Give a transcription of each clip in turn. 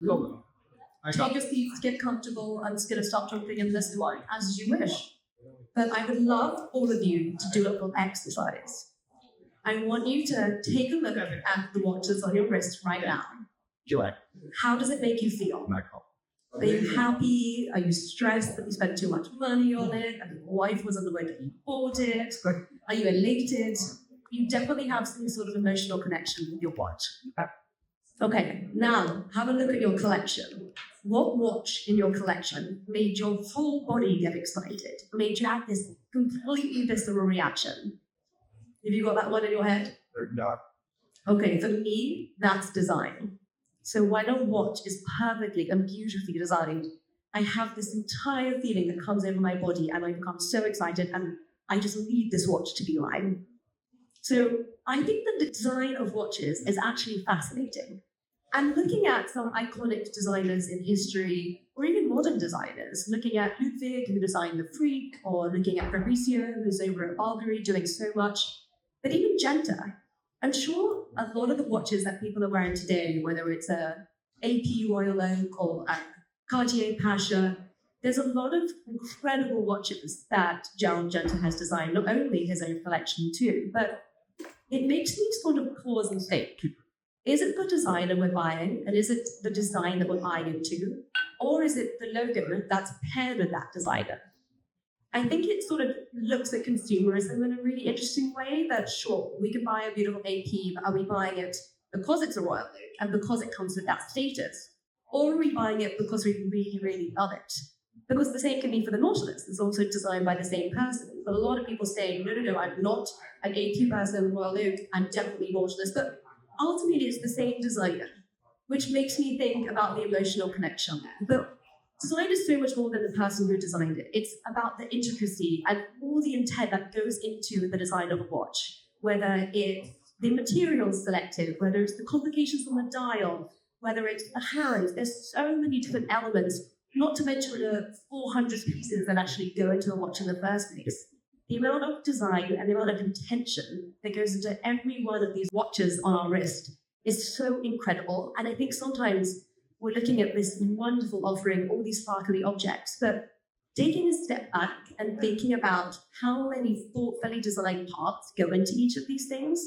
Take your seat, get comfortable. I'm just going to start talking in this one as you wish. But I would love all of you to do a little exercise. I want you to take a look at the watches on your wrist right now. How does it make you feel? Are you happy? Are you stressed that you spent too much money on it? And your wife was on the way that you bought it? Are you elated? You definitely have some sort of emotional connection with your watch. Okay, now have a look at your collection. What watch in your collection made your whole body get excited? Made you have this completely visceral reaction? Have you got that one in your head? No. Okay, for me, that's design. So when a watch is perfectly and beautifully designed, I have this entire feeling that comes over my body and I become so excited and I just need this watch to be mine. So I think the design of watches is actually fascinating. And looking at some iconic designers in history, or even modern designers, looking at Ludwig, who designed the Freak, or looking at Fabrizio, who's over at Bulgari doing so much, but even Genta, I'm sure a lot of the watches that people are wearing today, whether it's a AP Royal Oak or a Cartier Pasha, there's a lot of incredible watches that Gerald Genta has designed, not only his own collection too, but it makes me sort of pause and think, is it the designer we're buying, and is it the design that we're buying into, or is it the logo that's paired with that designer? I think it sort of looks at consumerism in a really interesting way that, sure, we can buy a beautiful AP, but are we buying it because it's a royal oak and because it comes with that status? Or are we buying it because we really, really love it? Because the same can be for the Nautilus. It's also designed by the same person. But a lot of people say, no, I'm not an AP person, royal oak, I'm definitely Nautilus. But ultimately, it's the same designer, which makes me think about the emotional connection. But design is so much more than the person who designed it. It's about the intricacy and all the intent that goes into the design of a watch, whether it's the materials selected, whether it's the complications on the dial, whether it's the hands. There's so many different elements, not to mention the 400 pieces that actually go into a watch in the first place. The amount of design and the amount of intention that goes into every one of these watches on our wrist is so incredible. And I think sometimes we're looking at this wonderful offering, all these sparkly objects, but taking a step back and thinking about how many thoughtfully designed parts go into each of these things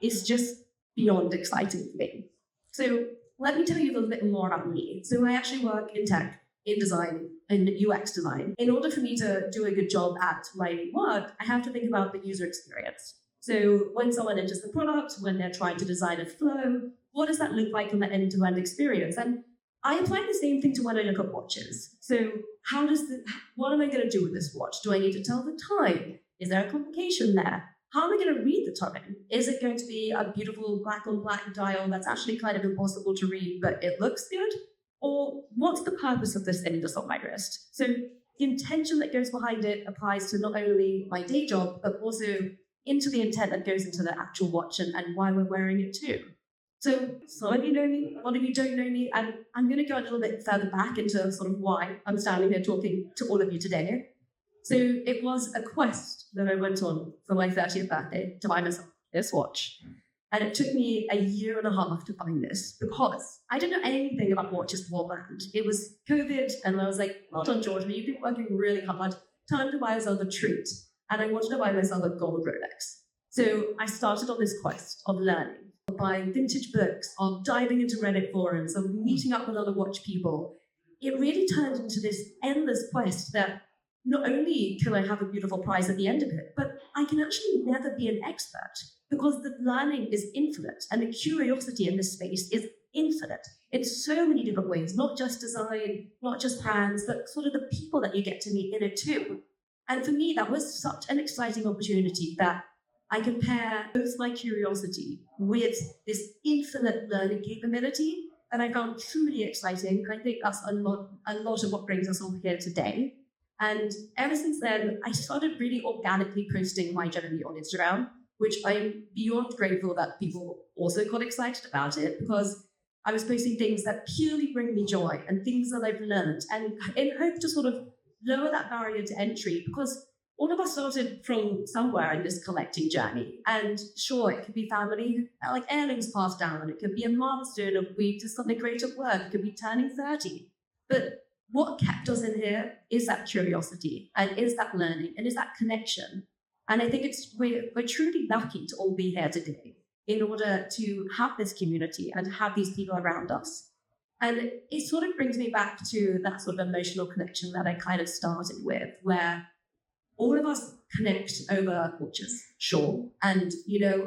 is just beyond exciting for me. So let me tell you a little bit more about me. So I actually work in tech, in design, in UX design. In order for me to do a good job at my work, I have to think about the user experience. So when someone enters the product, when they're trying to design a flow, what does that look like on the end-to-end experience? And I apply the same thing to when I look at watches. So what am I going to do with this watch? Do I need to tell the time? Is there a complication there? How am I going to read the time? Is it going to be a beautiful black on black dial that's actually kind of impossible to read, but it looks good? Or what's the purpose of this thing just on my wrist? So the intention that goes behind it applies to not only my day job, but also into the intent that goes into the actual watch and why we're wearing it too. So some of you know me, a lot of you don't know me, and I'm going to go a little bit further back into sort of why I'm standing here talking to all of you today. So it was a quest that I went on for my 30th birthday to buy myself this watch. And it took me a year and a half to find this because I didn't know anything about watches beforehand. It was COVID, and I was like, well done, George, but you've been working really hard. Time to buy myself a treat. And I wanted to buy myself a gold Rolex. So I started on this quest of learning, of buying vintage books, of diving into Reddit forums, of meeting up with other watch people. It really turned into this endless quest that not only can I have a beautiful prize at the end of it, but I can actually never be an expert because the learning is infinite and the curiosity in this space is infinite in so many different ways, not just design, not just brands, but sort of the people that you get to meet in it too. And for me, that was such an exciting opportunity that I can pair both my curiosity with this infinite learning capability that I found truly exciting. And I think that's a lot of what brings us all here today. And ever since then, I started really organically posting my journey on Instagram, which I'm beyond grateful that people also got excited about it because I was posting things that purely bring me joy and things that I've learned and in hope to sort of lower that barrier to entry because all of us started from somewhere in this collecting journey. And sure, it could be family, like heirlooms passed down. It could be a milestone of we did something great at work. It could be turning 30. But what kept us in here is that curiosity and is that learning and is that connection. And I think we're truly lucky to all be here today in order to have this community and have these people around us. And it sort of brings me back to that sort of emotional connection that I kind of started with, where all of us connect over watches, sure. And,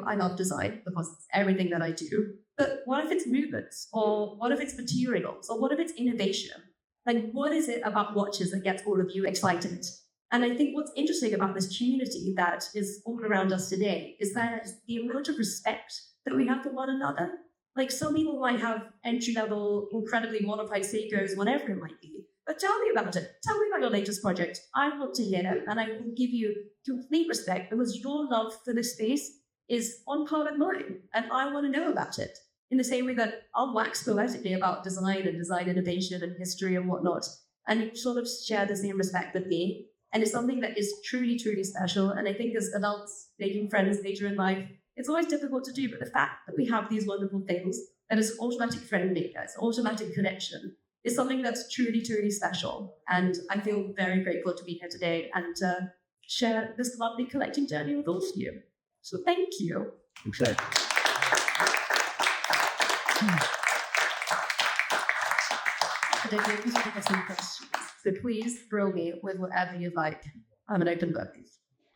I love design because it's everything that I do. But what if it's movements? Or what if it's materials? Or what if it's innovation? Like, what is it about watches that gets all of you excited? And I think what's interesting about this community that is all around us today is that the amount of respect that we have for one another. Like, some people might have entry-level, incredibly modified Seikos, whatever it might be. But tell me about it. Tell me about your latest project. I want to hear it, and I will give you complete respect because your love for this space is on par with mine, and I want to know about it. In the same way that I'll wax poetically about design and design innovation and history and whatnot, and you sort of share the same respect with me. And it's something that is truly, truly special. And I think as adults making friends later in life, it's always difficult to do, but the fact that we have these wonderful things, that is automatic friend maker, it's automatic connection, is something that's truly, truly special. And I feel very grateful to be here today and share this lovely collecting journey with all of you. So thank you. Okay. And I think we should have some questions. So please thrill me with whatever you'd like. I'm an open book.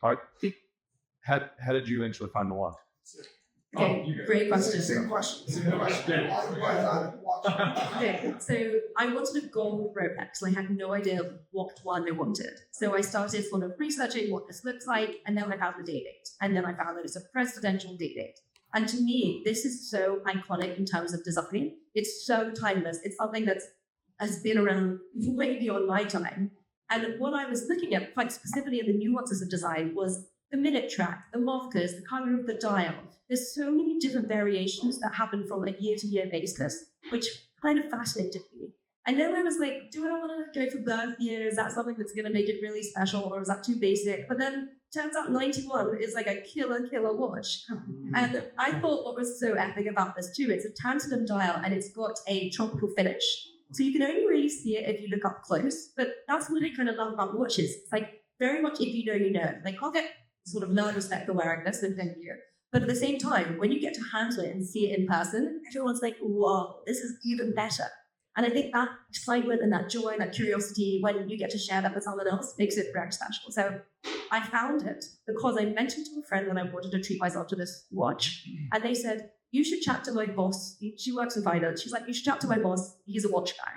All right. How did you eventually find the watch? Okay, great question. Same question. Okay, so I wanted a gold Rolex, and I had no idea what one I wanted. So I started sort of researching what this looks like, and then I found the date. And then I found that it's a presidential date. And to me, this is so iconic in terms of design. It's so timeless. It's something that has been around way beyond my time. And what I was looking at, quite specifically in the nuances of design, was the minute track, the markers, the color of the dial. There's so many different variations that happen from a year-to-year basis, which kind of fascinated me. And then I was like, do I want to go for birth year? Is that something that's going to make it really special, or is that too basic? But then turns out 91 is like a killer watch. And I thought what was so epic about this too, it's a tantalum dial and it's got a tropical finish. So you can only really see it if you look up close. But that's what I kind of love about watches. It's like very much if you know, you know. Like I'll get sort of learn respect for wearing this and thank you. But at the same time, when you get to handle it and see it in person, everyone's like, whoa, this is even better. And I think that excitement and that joy and that curiosity when you get to share that with someone else makes it very special. So I found it because I mentioned to a friend that I wanted to treat myself to this watch. And they said, you should chat to my boss. She works in finance. She's like, you should chat to my boss. He's a watch guy.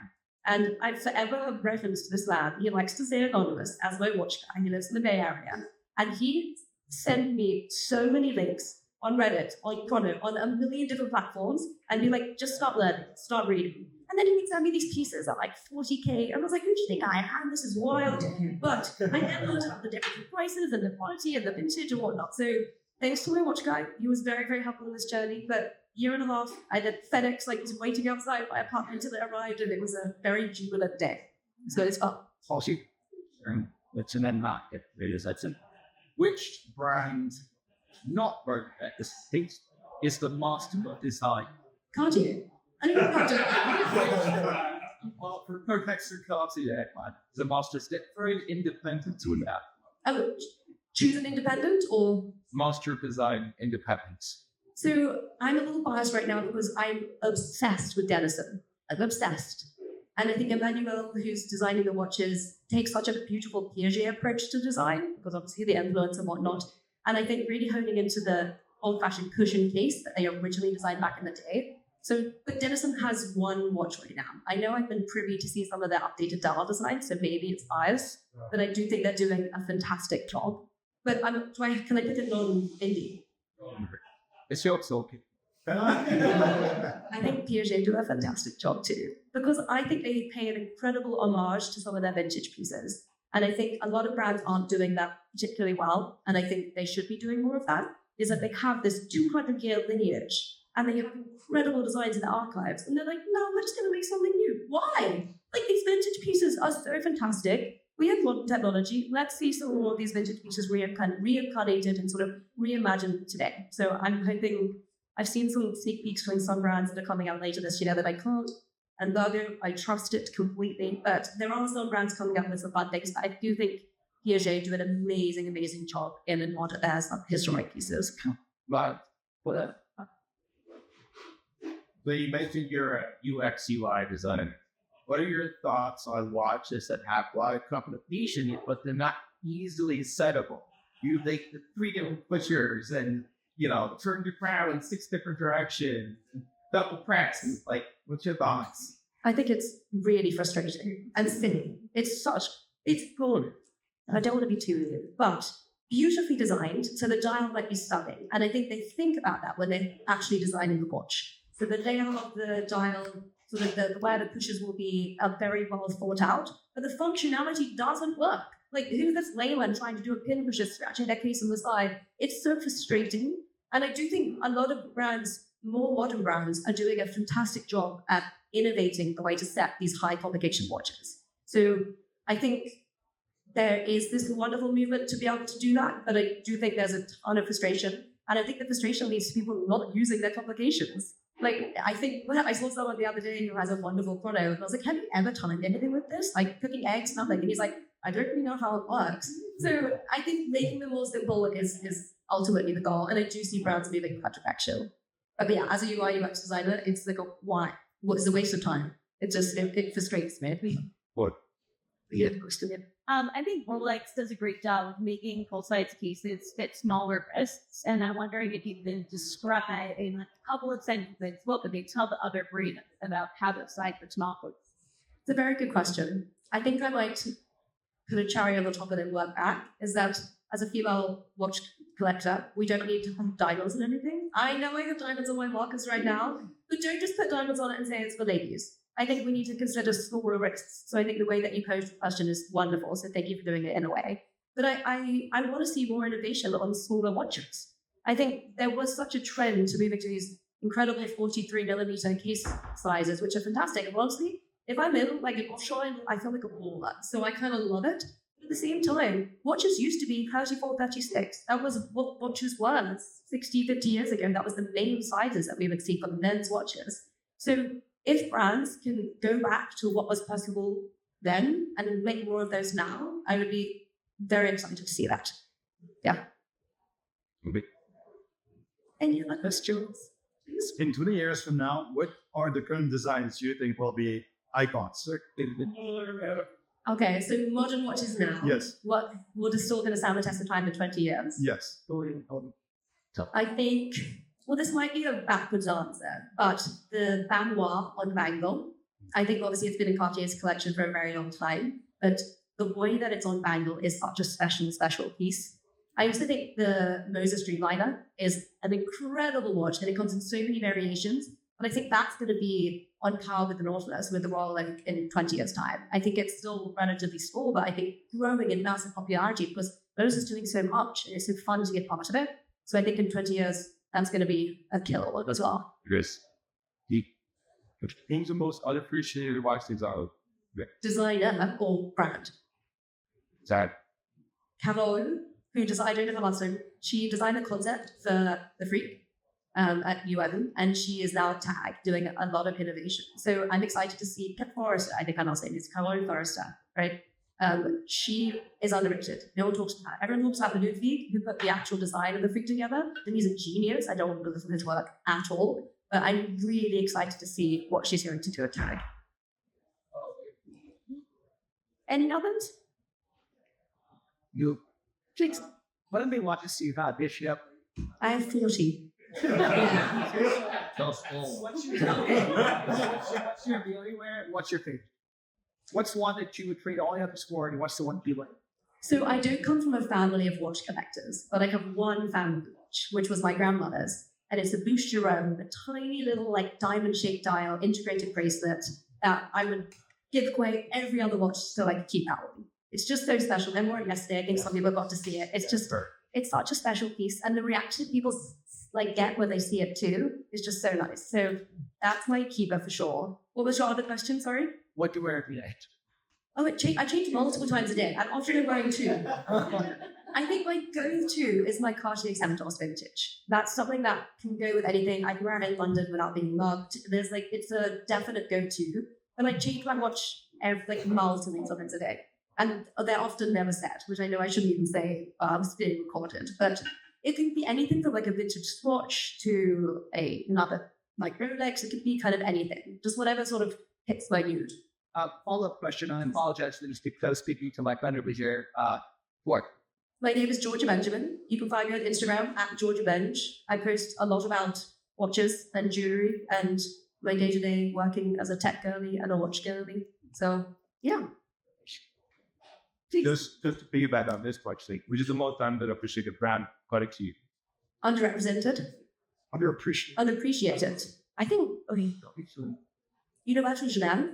And I forever have reference to this lad. He likes to stay anonymous as my watch guy. He lives in the Bay Area. And he sent me so many links on Reddit, on Chrono, on a million different platforms, and be like, just start learning, start reading. And then he would send me these pieces at like 40K. And I was like, who do you think I am? This is wild. But I then learned about the different prices and the quality and the vintage and whatnot. So thanks to my watch guy. He was very, very helpful in this journey. But year and a half, I did FedEx, like was waiting outside my apartment until it arrived, and it was a very jubilant day. So it's up. It's an end market, really. That's it. Which brand, not Rolex, is the master of design? Cartier. I don't know Cartier. Well, for Rolex and Cartier, man, the master's very independent to that. Oh, choose an independent or? Master of design independence. So I'm a little biased right now because I'm obsessed with Denison. I'm obsessed. And I think Emmanuel, who's designing the watches, takes such a beautiful Piaget approach to design, because obviously the influence and whatnot. And I think really honing into the old-fashioned cushion case that they originally designed back in the day. So, but Denison has one watch right now. I know I've been privy to see some of their updated dial design, so maybe it's biased, but I do think they're doing a fantastic job. But can I put it non-indie? It's your talking. I think Piaget do a fantastic job too, because I think they pay an incredible homage to some of their vintage pieces. And I think a lot of brands aren't doing that particularly well, and I think they should be doing more of that, is that they have this 200-year lineage, and they have incredible designs in the archives, and they're like, no, we're just going to make something new. Why? Like, these vintage pieces are so fantastic. we have modern technology. Let's see some more of these vintage pieces reincarnated and sort of reimagined today. So I'm hoping, I've seen some sneak peeks from some brands that are coming out later this year that I can't, and the other, I trust it completely. But there are some brands coming up with some fun things. But I do think Piaget do an amazing job in and modern as historic pieces. But So you mentioned you're a UX UI designer. What are your thoughts on watches that have a lot of combination, but they're not easily settable? You make the 3 different pushers and, turn the crown in 6 different directions, double press. Like, what's your thoughts? I think it's really frustrating and silly. It's cool. I don't want to be too weird, but beautifully designed, so the dial might be stunning. And I think they think about that when they're actually designing the watch. So the layout of the dial, sort of where the pushes will be, are very well thought out, but the functionality doesn't work. Like, who's this layman trying to do a pin pusher, scratching their case on the side? It's so frustrating. And I do think a lot of brands, more modern brands, are doing a fantastic job at innovating the way to set these high complication watches. So I think there is this wonderful movement to be able to do that, but I do think there's a ton of frustration. And I think the frustration leads to people not using their complications. Like, I think I saw someone the other day who has a wonderful product, and I was like, have you ever timed anything with this? Like cooking eggs, nothing. And he's like, I don't really know how it works. So I think making them more simple is ultimately the goal. And I do see brands moving in that direction. But yeah, as a UI UX designer, it's like, why? What is a waste of time? It frustrates me. What? Yeah. I think Rolex does a great job of making full-size cases fit smaller wrists, and I'm wondering if you can describe in a couple of sentences what would they tell the other brands about how to decide for small wrists. It's a very good question. I think I might put a cherry on the top and then work back, is that as a female watch collector, we don't need to have diamonds and anything. I know I have diamonds on my markers right now, but don't just put diamonds on it and say it's for ladies. I think we need to consider smaller wrists. So I think the way that you posed the question is wonderful. So thank you for doing it in a way. But I want to see more innovation on smaller watches. I think there was such a trend to moving to these incredible 43 millimeter case sizes, which are fantastic. And honestly, if I'm in like an offshore, I feel like a baller. So I kind of love it. But at the same time, watches used to be 34, 36. That was what watches were 60, 50 years ago. That was the main sizes that we would see for men's watches. So if brands can go back to what was possible then and make more of those now, I would be very excited to see that. Yeah. Okay. Any other questions? Please. In 20 years from now, what are the current designs you think will be icons? Okay, so modern watches now. Yes. What is still going to stand the test of time in 20 years? Yes. I think, well, this might be a backwards answer, but the Banois on bangle, I think obviously it's been in Cartier's collection for a very long time, but the way that it's on bangle is such a special piece. I also think the Moses Dreamliner is an incredible watch, and it comes in so many variations, but I think that's going to be on par with the Nautilus, with the Royal in 20 years' time. I think it's still relatively small, but I think growing in massive popularity because Moses is doing so much, and it's so fun to get part of it. So I think in 20 years, that's going to be a killer one as well. Chris, who's the most unappreciated watch designer? Designer or brand? That Carole, who designed it in Boston, she designed the concept for the Freak at UM, and she is now at TAG doing a lot of innovation. So I'm excited to see Forrester. I think her last name is Carole Forrester, right? She is underrated. No one talks about her. Everyone talks about the Ludwig, who put the actual design of the Freak together, and he's a genius. I don't want to listen to his work at all, but I'm really excited to see what she's going to do at TAG. Any others? You, Please. what many watches do you have this year? I have 40. What's your daily wear? What's your favorite? What's one that you would trade all the others for, and what's the one you like? So I don't come from a family of watch collectors, but I have one family watch, which was my grandmother's, and it's a Bucherer, a tiny little like diamond-shaped dial integrated bracelet that I would give away every other watch so I could keep that one. It's just so special. I wore it yesterday. I think some people got to see it. It's just, it's such a special piece, and the reaction people like get when they see it too is just so nice. So that's my keeper for sure. What was your other question? Sorry. What do you wear every night? Oh, I change multiple times a day. I'm often wearing two. I think my go-to is my Cartier Centaurs vintage. That's something that can go with anything. I can wear it in London without being mugged. It's a definite go-to. And I change my watch multiple times a day. And they're often never set, which I know I shouldn't even say it's being recorded. But it can be anything from like a vintage watch to another like Rolex. It could be kind of anything. Just whatever sort of hits my mood. Follow-up question. I apologize for this because speaking to my friend over here. What? My name is Georgia Benjamin. You can find me on Instagram at Georgia Benj. I post a lot about watches and jewelry and my day-to-day working as a tech girly and a watch girly. So, yeah. Just to piggyback on this question, which is the most underappreciated brand according to you? Underrepresented. Unappreciated. I think, Universal Chanel.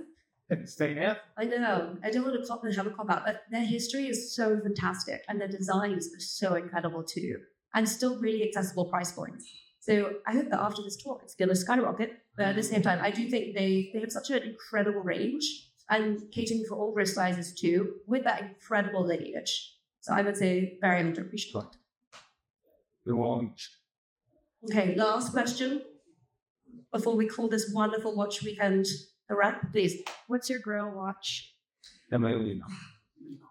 Stay here. I know. I don't want to have a cop out, but their history is so fantastic and their designs are so incredible too, and still really accessible price points. So I hope that after this talk, it's going to skyrocket. But at the same time, I do think they have such an incredible range and catering for all wrist sizes too, with that incredible lineage. So I would say very underappreciated. Okay, last question before we call this wonderful watch weekend a wrap, please. What's your Grail watch?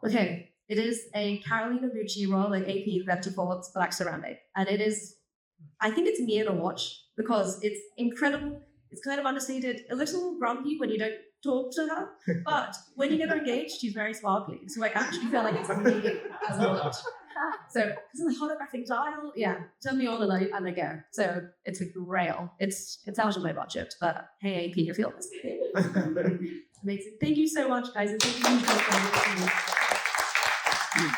Okay, it is a Carolina Bucherer Royal AP Reptiforts black ceramic, and it is, I think it's me in a watch because it's incredible. It's kind of understated, a little grumpy when you don't talk to her, but when you get her engaged, she's very sparkly. So I actually feel like it's me as a watch. So it's a holographic dial. Yeah, turn me on and I go. So it's a Grail. It's out of my budget, but hey, AP, you feel this. Amazing. Thank you so much, guys. And thank you for having me.